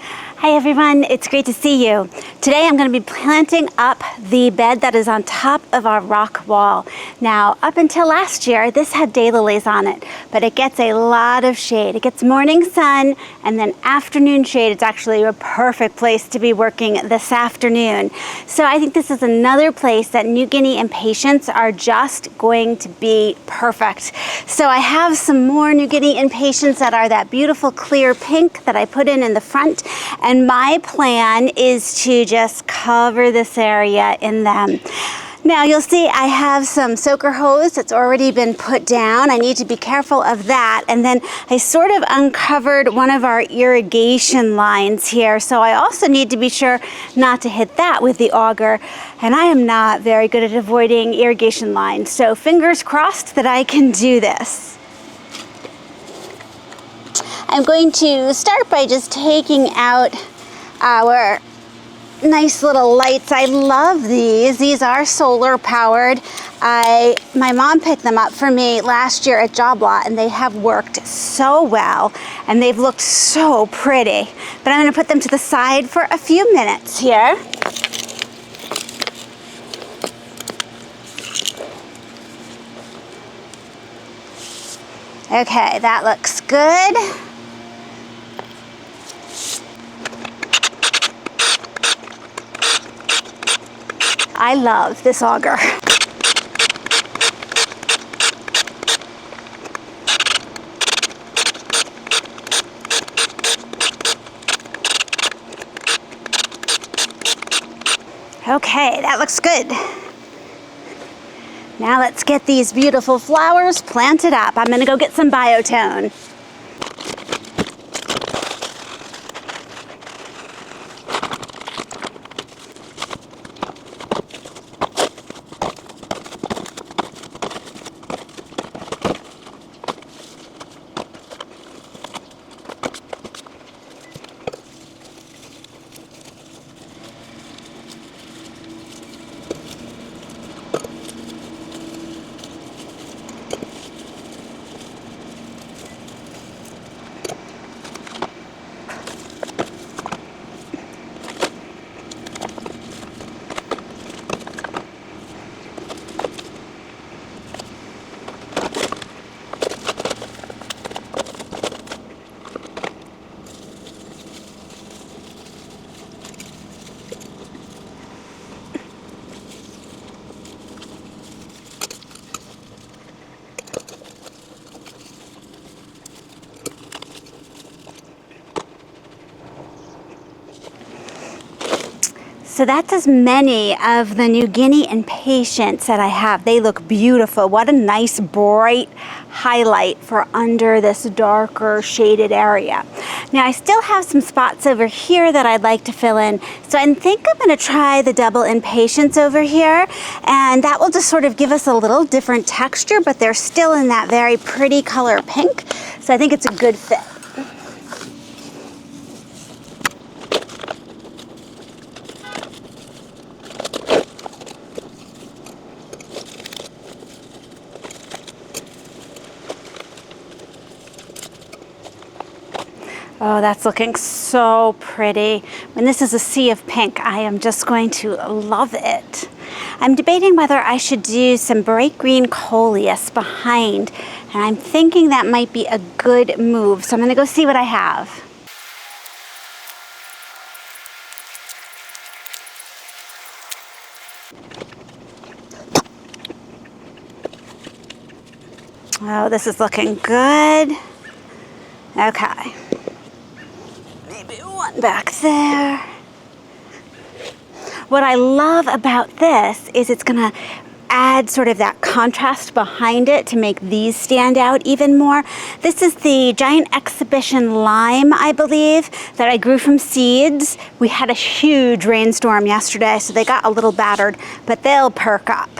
Hi everyone, it's great to see you. Today I'm going to be planting up the bed that is on top of our rock wall. Now, up until last year, this had daylilies on it, but it gets a lot of shade. It gets morning sun and then afternoon shade. It's actually a perfect place to be working this afternoon. So I think this is another place that New Guinea Impatiens are just going to be perfect. So I have some more New Guinea Impatiens that are that beautiful clear pink that I put in the front. And my plan is to just cover this area in them. Now you'll see I have some soaker hose that's already been put down. I need to be careful of that. And then I sort of uncovered one of our irrigation lines here. So I also need to be sure not to hit that with the auger. And I am not very good at avoiding irrigation lines. So fingers crossed that I can do this. I'm going to start by just taking out our nice little lights. I love these. These are solar powered. My mom picked them up for me last year at Job Lot and they have worked so well and they've looked so pretty. But I'm going to put them to the side for a few minutes here. Okay, that looks good. I love this auger. Okay, that looks good. Now let's get these beautiful flowers planted up. I'm gonna go get some biotone. So that's as many of the New Guinea Impatiens that I have. They look beautiful. What a nice bright highlight for under this darker shaded area. Now I still have some spots over here that I'd like to fill in. So I think I'm going to try the double Impatiens over here, and that will just sort of give us a little different texture, but they're still in that very pretty color pink. So I think it's a good fit. Oh, that's looking so pretty. When this is a sea of pink, I am just going to love it. I'm debating whether I should do some bright green coleus behind, and I'm thinking that might be a good move. So I'm gonna go see what I have. Oh, this is looking good. Okay. One back there. What I love about this is it's gonna add sort of that contrast behind it to make these stand out even more. This is the giant exhibition lime, I believe, that I grew from seeds. We had a huge rainstorm yesterday, so they got a little battered, but they'll perk up.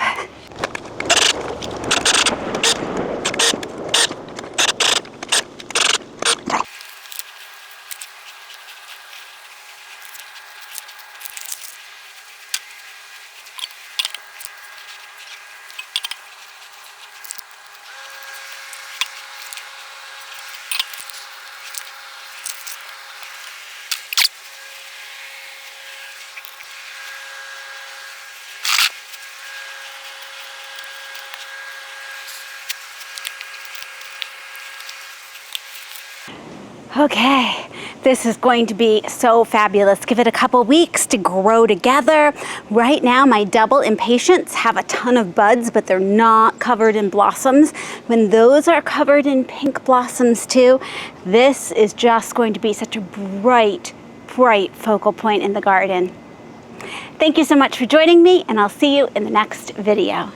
Okay, this is going to be so fabulous. Give it a couple weeks to grow together. Right now, my double impatiens have a ton of buds, but they're not covered in blossoms. When those are covered in pink blossoms too, this is just going to be such a bright, bright focal point in the garden. Thank you so much for joining me, and I'll see you in the next video.